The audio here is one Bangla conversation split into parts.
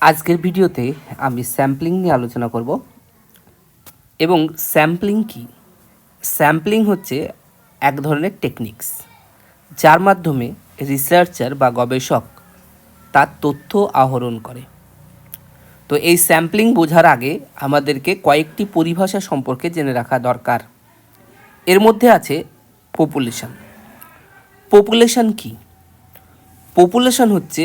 আজকের ভিডিওতে আমি স্যাম্পলিং নিয়ে আলোচনা করব এবং স্যাম্পলিং কি। স্যাম্পলিং হচ্ছে এক ধরনের টেকনিক্স যার মাধ্যমে রিসার্চার বা গবেষক তার তথ্য আহরণ করে। তো এই স্যাম্পলিং বোঝার আগে আমাদেরকে কয়েকটি পরিভাষা সম্পর্কে জেনে রাখা দরকার। এর মধ্যে আছে পপুলেশন। পপুলেশন কি? পপুলেশন হচ্ছে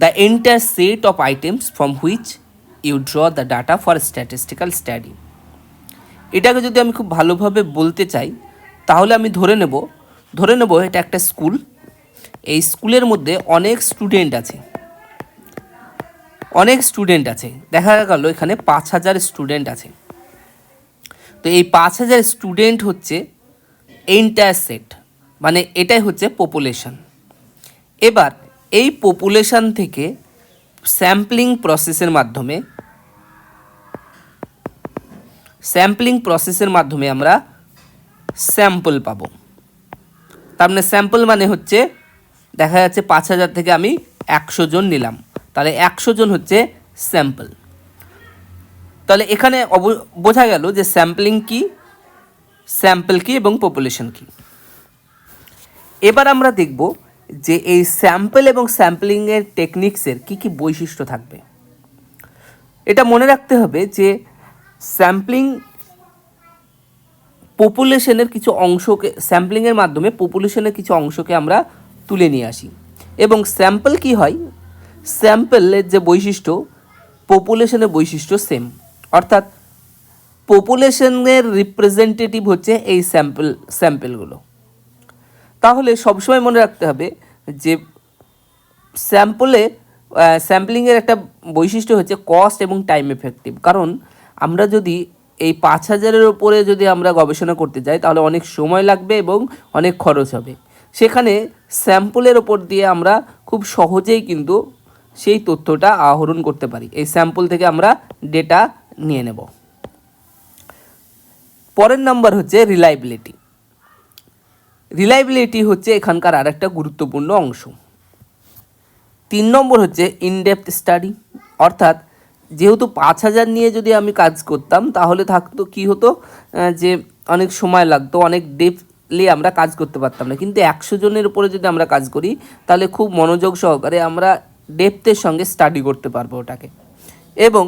the entire set of items from which you draw the data for statistical study. এটাকে যদি আমি খুব ভালোভাবে বলতে চাই তাহলে আমি ধরে নেব এটা একটা স্কুল। এই স্কুলের মধ্যে অনেক স্টুডেন্ট আছে। দেখা গেল এখানে 5000 স্টুডেন্ট আছে। তো এই 5000 স্টুডেন্ট হচ্ছে এন্টায়ার সেট, মানে এটাই হচ্ছে পপুলেশন। এবার এই পপুলেশন থেকে স্যাম্পলিং প্রসেসের মাধ্যমে আমরা স্যাম্পল পাবো। তার মানে স্যাম্পল মানে হচ্ছে দেখা যাচ্ছে 5000 থেকে আমি 100 জন নিলাম, তাহলে 100 জন হচ্ছে স্যাম্পল। তাহলে এখানে বোঝা গেল যে স্যাম্পল কি এবং পপুলেশন কি। এবার আমরা দেখব যে এই স্যাম্পল এবং স্যাম্পলিংয়ের টেকনিক্সের কী বৈশিষ্ট্য থাকবে। এটা মনে রাখতে হবে যে স্যাম্পলিংয়ের মাধ্যমে পপুলেশনের কিছু অংশকে আমরা তুলে নিয়ে আসি। এবং স্যাম্পল কি হয়, স্যাম্পলের যে বৈশিষ্ট্য পপুলেশনের বৈশিষ্ট্য সেম, অর্থাৎ পপুলেশনের রিপ্রেজেন্টেটিভ হচ্ছে এই স্যাম্পলগুলো। তাহলে সবসময় মনে রাখতে হবে যে স্যাম্পলিংয়ের একটা বৈশিষ্ট্য হচ্ছে কস্ট এবং টাইম এফেক্টিভ। কারণ আমরা যদি এই 5000-এর ওপরে যদি আমরা গবেষণা করতে যাই তাহলে অনেক সময় লাগবে এবং অনেক খরচ হবে। সেখানে স্যাম্পলের ওপর দিয়ে আমরা খুব সহজেই কিন্তু সেই তথ্যটা আহরণ করতে পারি। এই স্যাম্পল থেকে আমরা ডেটা নিয়ে নেব। পরের নাম্বার হচ্ছে রিলায়েবিলিটি হচ্ছে এখানকার আর একটা গুরুত্বপূর্ণ অংশ। 3 নম্বর হচ্ছে ইনডেপথ স্টাডি, অর্থাৎ যেহেতু 5000 নিয়ে যদি আমি কাজ করতাম তাহলে কি হতো যে অনেক সময় লাগতো, অনেক ডেপলি আমরা কাজ করতে পারতাম না। কিন্তু 100 জনের উপরে যদি আমরা কাজ করি তাহলে খুব মনোযোগ সহকারে আমরা ডেপথের সঙ্গে স্টাডি করতে পারবো ওটাকে। এবং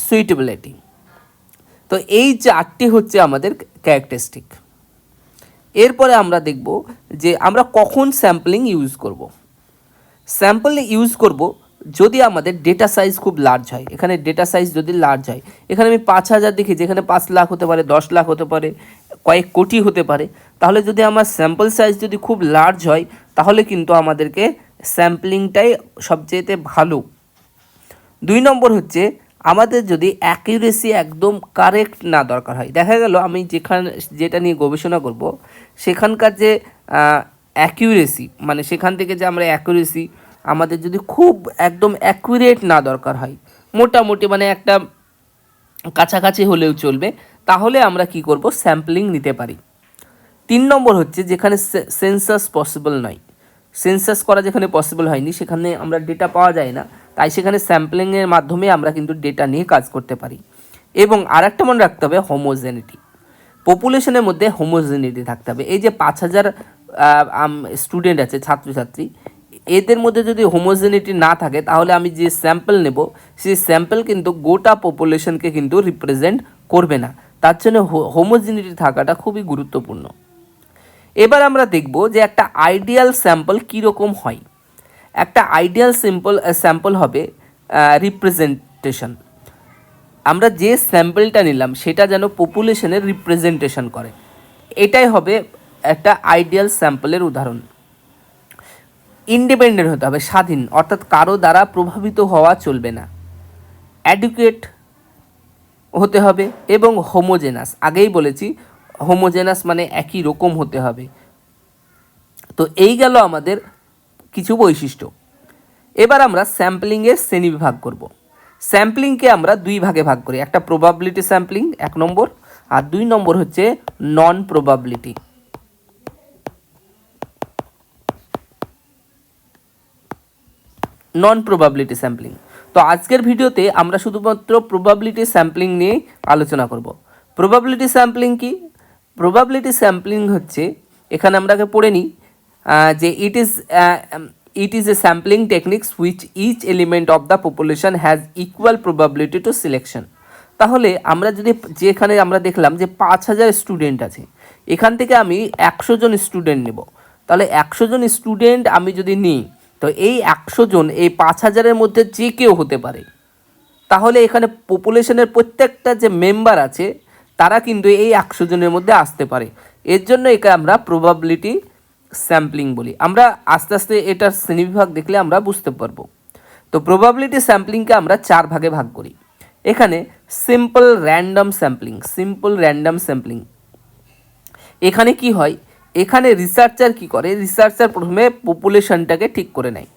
সুইটেবিলিটি। তো এই 4টি হচ্ছে আমাদের ক্যারেক্টারিস্টিক। এরপরে আমরা দেখব যে আমরা কখন স্যাম্পলিং ইউজ করব যদি আমাদের ডেটা সাইজ খুব লার্জ হয়। এখানে ডেটা সাইজ যদি লার্জ হয়, এখানে আমি 5000 দেখি, যেখানে 5 লাখ হতে পারে, 10 লাখ হতে পারে, কয়েক কোটি হতে পারে। তাহলে যদি আমার স্যাম্পল সাইজ যদি খুব লার্জ হয় তাহলে কিন্তু আমাদেরকে স্যাম্পলিংটাই সবচেয়ে ভালো। 2 নম্বর হচ্ছে আমাদের যদি অ্যাকিউরেসি একদম কারেক্ট না দরকার হয়। দেখা গেল আমি যেটা নিয়ে গবেষণা করব সেখানকার যে অ্যাকিউরেসি, মানে সেখান থেকে যে আমরা অ্যাকিউরেসি আমাদের যদি খুব একদম অ্যাকুরেট না দরকার হয়, মোটামুটি মানে একটা কাছাকাছি হলেও চলবে, তাহলে আমরা কি করব, স্যাম্পলিং নিতে পারি। 3 নম্বর হচ্ছে যেখানে সেন্সাস পসিবল নয়, সেন্সাস করা যেখানে পসিবল হয়নি, সেখানে আমরা ডেটা পাওয়া যায় না, তাই সেখানে স্যাম্পলিংয়ের মাধ্যমে আমরা কিন্তু ডেটা নিয়ে কাজ করতে পারি। এবং আরেকটা মনে রাখতে হবে হোমোজেনিটি। পপুলেশনের মধ্যে হোমোজেনিটি থাকতে হবে। এই যে 5000 স্টুডেন্ট আছে, ছাত্রছাত্রী, এদের মধ্যে যদি হোমোজেনিটি না থাকে তাহলে আমি যে স্যাম্পল নেব সেই স্যাম্পল কিন্তু গোটা পপুলেশনকে কিন্তু রিপ্রেজেন্ট করবে না। তার জন্য হোমোজেনিটি থাকাটা খুবই গুরুত্বপূর্ণ। এবার আমরা দেখব যে একটা আইডিয়াল স্যাম্পল কীরকম হয়। একটা আইডিয়াল স্যাম্পল হবে রিপ্রেজেন্টেশন। আমরা যে স্যাম্পলটা নিলাম সেটা যেন পপুলেশনের রিপ্রেজেন্টেশন করে, এটাই হবে একটা আইডিয়াল স্যাম্পলের উদাহরণ। ইন্ডিপেন্ডেন্ট হতে হবে, স্বাধীন, অর্থাৎ কারো দ্বারা প্রভাবিত হওয়া চলবে না। অ্যাডুকেট হতে হবে এবং হোমোজেনাস। আগেই বলেছি হোমোজেনাস মানে একই রকম হতে হবে। তো এই গেল আমাদের কিছু বৈশিষ্ট্য। এবার আমরা স্যাম্পলিংয়ের শ্রেণীবিভাগ করব। স্যাম্পলিংকে আমরা 2 ভাগে ভাগ করি, একটা প্রবাবিলিটি স্যাম্পলিং 1 নম্বর, আর 2 নম্বর হচ্ছে নন প্রবাবিলিটি। নন প্রবাবিলিটি স্যাম্পলিং তো আজকের ভিডিওতে আমরা শুধুমাত্র প্রবাবিলিটি স্যাম্পলিং নিয়ে আলোচনা করব। প্রবাবিলিটি স্যাম্পলিং কি? প্রবাবিলিটি স্যাম্পলিং হচ্ছে, এখানে আমরা আগে পড়ে নিই যে it is a sampling techniques which each element of the population has equal probability to selection. তাহলে আমরা যদি যেখানে আমরা দেখলাম যে 5000 স্টুডেন্ট আছে, এখান থেকে আমি 100 জন স্টুডেন্ট নেব। তাহলে 100 জন স্টুডেন্ট আমি যদি নিই, তো এই 100 জন এই 5000-এর মধ্যে যে কেউ হতে পারে। তাহলে এখানে পপুলেশনের প্রত্যেকটা যে মেম্বার আছে তারা কিন্তু এই 100 জনের মধ্যে আসতে পারে। এর জন্য একে আমরা প্রবাবিলিটি স্যাম্পলিং বলি। আমরা আস্তে আস্তে এটার শ্রেণীবিভাগ দেখলে আমরা বুঝতে পারবো। তো প্রবাবিলিটি স্যাম্পলিংকে আমরা 4 ভাগে ভাগ করি। এখানে সিম্পল র্যান্ডম স্যাম্পলিং। এখানে কি হয়, এখানে রিসার্চার কি করে, রিসার্চার প্রথমে পপুলেশনটাকে ঠিক করে নেয়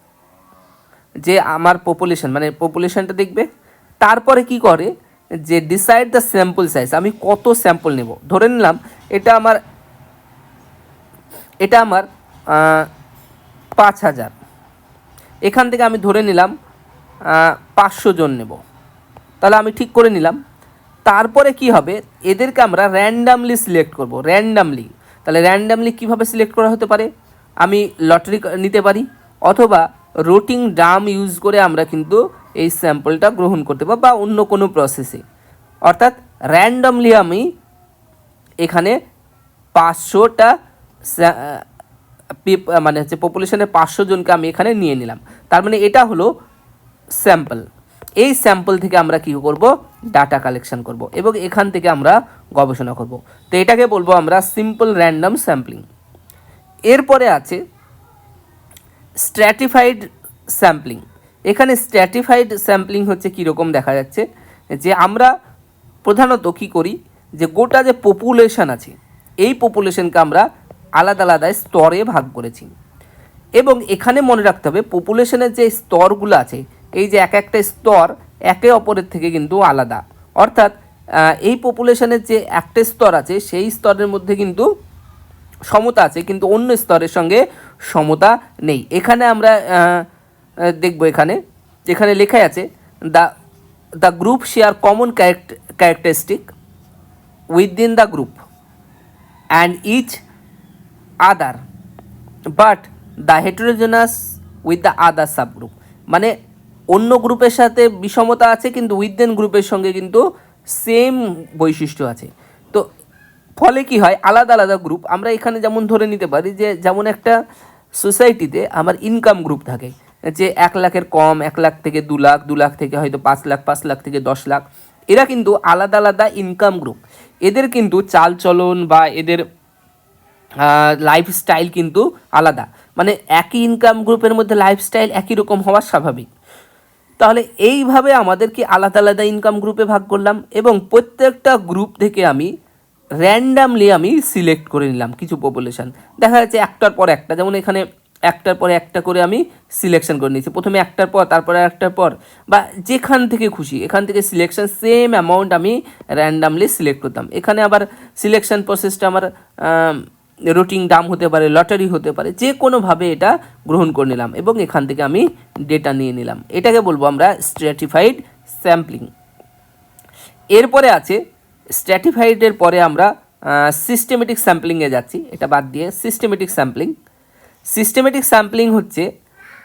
যে আমার পপুলেশন, মানে পপুলেশনটা দেখবে। তারপরে কি করে যে ডিসাইড দ্য স্যাম্পল সাইজ, আমি কত স্যাম্পল নেব। ধরে নিলাম এটা আমার 5000, এখান থেকে আমি ধরে নিলাম 500 জন নেব। তাহলে আমি ঠিক করে নিলাম। তারপরে কি হবে, এদেরকে আমরা র্যান্ডামলি সিলেক্ট করব। তাহলে র্যান্ডামলি কীভাবে সিলেক্ট করা হতে পারে, আমি লটারি নিতে পারি, অথবা রোটিং ড্রাম ইউজ করে আমরা কিন্তু এই স্যাম্পলটা গ্রহণ করতে পারি, বা অন্য কোনো প্রসেসে। অর্থাৎ র্যান্ডামলি আমি এখানে 500টা মানে হচ্ছে পপুলেশনের 500 জনকে আমি এখানে নিয়ে নিলাম। তার মানে এটা হলো স্যাম্পল। এই স্যাম্পল থেকে আমরা কী করব, ডাটা কালেকশন করব এবং এখান থেকে আমরা গবেষণা করব। তো এটাকে বলবো আমরা সিম্পল র্যান্ডম স্যাম্পলিং। এরপরে আছে স্ট্র্যাটিফাইড স্যাম্পলিং। এখানে স্ট্র্যাটিফাইড স্যাম্পলিং হচ্ছে কীরকম দেখা যাচ্ছে, যে আমরা প্রধানত কি করি, যে গোটা যে পপুলেশন আছে এই পপুলেশনকে আমরা আলাদা আলাদা স্তরে ভাগ করেছি। এবং এখানে মনে রাখতে হবে পপুলেশনের যে স্তরগুলো আছে, এই যে এক একটা স্তর একে অপরের থেকে কিন্তু আলাদা। অর্থাৎ এই পপুলেশনের যে একটা স্তর আছে সেই স্তরের মধ্যে কিন্তু সমতা আছে, কিন্তু অন্য স্তরের সঙ্গে সমতা নেই। এখানে আমরা দেখব, যেখানে লেখা আছে the group share common characteristic within the group and each other but the heterogeneous with the other subgroup. মানে অন্য গ্রুপের সাথে বিষমতা আছে, কিন্তু উইদিন গ্রুপের সঙ্গে কিন্তু সেম বৈশিষ্ট্য আছে। তো ফলে কি হয়, আলাদা আলাদা গ্রুপ আমরা এখানে যেমন ধরে নিতে পারি, যে যেমন একটা সোসাইটিতে আমার ইনকাম গ্রুপ থাকে, যে 1 লাখের কম, 1 লাখ থেকে 2 লাখ, 2 লাখ থেকে হয়তো 5 লাখ, 5 লাখ থেকে 10 লাখ। এরা কিন্তু আলাদা আলাদা ইনকাম গ্রুপ। এদের কিন্তু চালচলন বা এদের লাইফস্টাইল কিন্তু আলাদা। মানে একই ইনকাম গ্রুপের মধ্যে লাইফস্টাইল একই রকম হওয়া স্বাভাবিক। তাহলে এইভাবে আমাদেরকে আলাদা আলাদা ইনকাম গ্রুপে ভাগ করলাম এবং প্রত্যেকটা গ্রুপ থেকে আমি র্যান্ডামলি সিলেক্ট করে নিলাম কিছু পপুলেশন। দেখা যাচ্ছে একটার পর একটা, যেমন এখানে একটার পরে একটা করে আমি সিলেকশন করে নিয়েছি, প্রথমে একটার পর, তারপরে একটার পর, বা যেখান থেকে খুশি এখান থেকে সিলেকশন সেম অ্যামাউন্ট আমি র্যান্ডামলি সিলেক্ট করতাম। এখানে আবার সিলেকশন প্রসেসটা আমার রোটিং ডাম হতে পারে, লটারি হতে পারে, যে কোনোভাবে এটা গ্রহণ করে নিলাম এবং এখান থেকে আমি ডেটা নিয়ে নিলাম। এটাকে বলবো আমরা স্ট্র্যাটিফাইড স্যাম্পলিং। এরপরে আছে স্ট্র্যাটিফাইডের পরে আমরা সিস্টেমেটিক স্যাম্পলিংয়ে যাচ্ছি। এটা বাদ দিয়ে সিস্টেমেটিক স্যাম্পলিং হচ্ছে,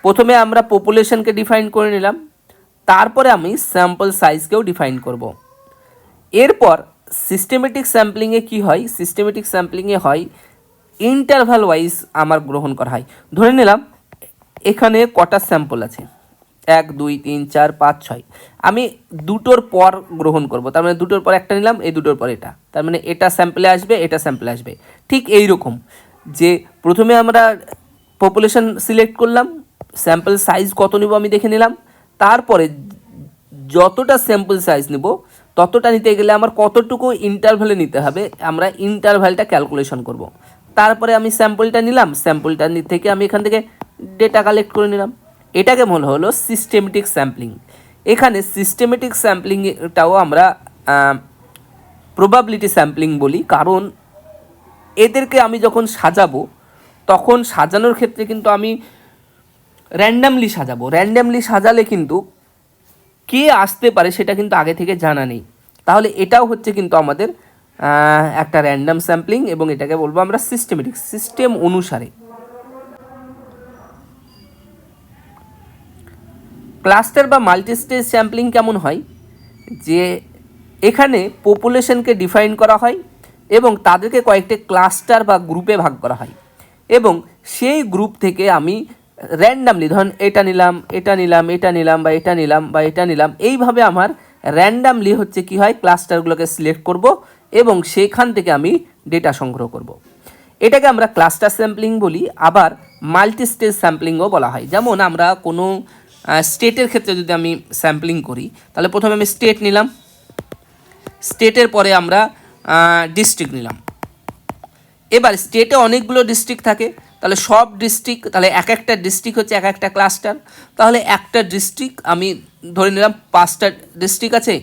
প্রথমে আমরা পপুলেশনকে ডিফাইন করে নিলাম, তারপরে আমি স্যাম্পল সাইজকেও ডিফাইন করব। এরপর সিস্টেমেটিক স্যাম্পলিংয়ে কি হয়, সিস্টেমেটিক স্যাম্পলিংয়ে হয় ইন্টারভাল ওয়াইজ আমার গ্রহণ করা হয়। ধরে নিলাম এখানে কটা স্যাম্পল আছে, 1 2 3 4 5 6, আমি দুটোর পর গ্রহণ করব। তার মানে দুটোর পর একটা নিলাম, এই দুটোর পর এটা, তার মানে এটা স্যাম্পলে আসবে, এটা স্যাম্পলে আসবে। ঠিক এই রকম যে প্রথমে আমরা পপুলেশন সিলেক্ট করলাম, স্যাম্পল সাইজ কত নেব আমি দেখে নিলাম, তারপরে যতটা স্যাম্পল সাইজ নেব ততটা নিতে গেলে আমার কতটুকু ইন্টারভ্যালে নিতে হবে, আমরা ইন্টারভ্যালটা ক্যালকুলেশন করব। তারপরে আমি স্যাম্পলটা নিলাম, স্যাম্পলটা থেকে আমি এখান থেকে ডেটা কালেক্ট করে নিলাম। এটাকে মনে হলো সিস্টেমেটিক স্যাম্পলিং। এখানে সিস্টেমেটিক স্যাম্পলিংটাও আমরা প্রবাবিলিটি স্যাম্পলিং বলি, কারণ এদেরকে আমি যখন সাজাবো তখন সাজানোর ক্ষেত্রে কিন্তু আমি র্যান্ডামলি সাজাবো। র্যান্ডামলি সাজালে কিন্তু কে আসতে পারে সেটা কিন্তু আগে থেকে জানা নেই। তাহলে এটাও হচ্ছে কিন্তু আমাদের একটা র্যান্ডাম স্যাম্পলিং, এবং এটাকে বলবো আমরা সিস্টেমেটিক, সিস্টেম অনুসারে। ক্লাস্টার বা মাল্টিস্টেজ স্যাম্পলিং কেমন হয়, যে এখানে পপুলেশনকে ডিফাইন করা হয় এবং তাদেরকে কয়েকটি ক্লাস্টার বা গ্রুপে ভাগ করা হয়, এবং সেই গ্রুপ থেকে আমি র্যান্ডামলি, ধরুন এটা নিলাম, এটা নিলাম, এটা নিলাম, বা এটা নিলাম, বা এটা নিলাম, এইভাবে আমার র্যান্ডামলি হচ্ছে কি হয়, ক্লাস্টারগুলোকে সিলেক্ট করব এবং সেখান থেকে আমি ডেটা সংগ্রহ করব। এটাকে আমরা ক্লাস্টার স্যাম্পলিং বলি, আবার মাল্টি স্টেজ স্যাম্পলিংও বলা হয়। যেমন আমরা কোনো স্টেটের ক্ষেত্রে যদি আমি স্যাম্পলিং করি, তাহলে প্রথমে আমি স্টেট নিলাম, স্টেটের পরে আমরা ডিস্ট্রিক্ট নিলাম। এবার স্টেটে অনেকগুলো ডিস্ট্রিক্ট থাকে, তাহলে সব ডিস্ট্রিক্ট, তাহলে এক একটা ডিস্ট্রিক্ট হচ্ছে এক একটা ক্লাস্টার। তাহলে একটা ডিস্ট্রিক্ট আমি ধরে নিলাম 5টা ডিস্ট্রিক্ট আছে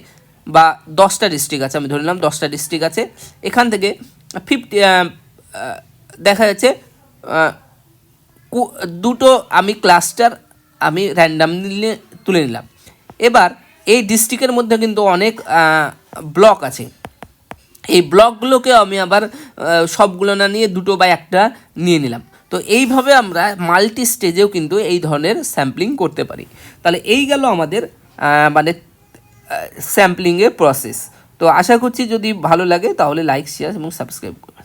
বা 10টা ডিস্ট্রিক্ট আছে, আমি ধরে নিলাম 10টা ডিস্ট্রিক্ট আছে। এখান থেকে 50 দেখা যাচ্ছে দুটো আমি ক্লাস্টার আমি র্যান্ডামলি তুলে নিলাম। এবার এই ডিস্ট্রিক্টের মধ্যে কিন্তু অনেক ব্লক আছে, এই ব্লকগুলোকে আমি আবার সবগুলো না নিয়ে দুটো বা একটা নিয়ে নিলাম। তো এইভাবে আমরা মাল্টি স্টেজেও কিন্তু এই ধরনের স্যাম্পলিং করতে পারি। তাহলে এই গেল আমাদের মানে স্যাম্পলিংয়ের প্রসেস। তো আশা করছি যদি ভালো লাগে তাহলে লাইক, শেয়ার এবং সাবস্ক্রাইব করুন।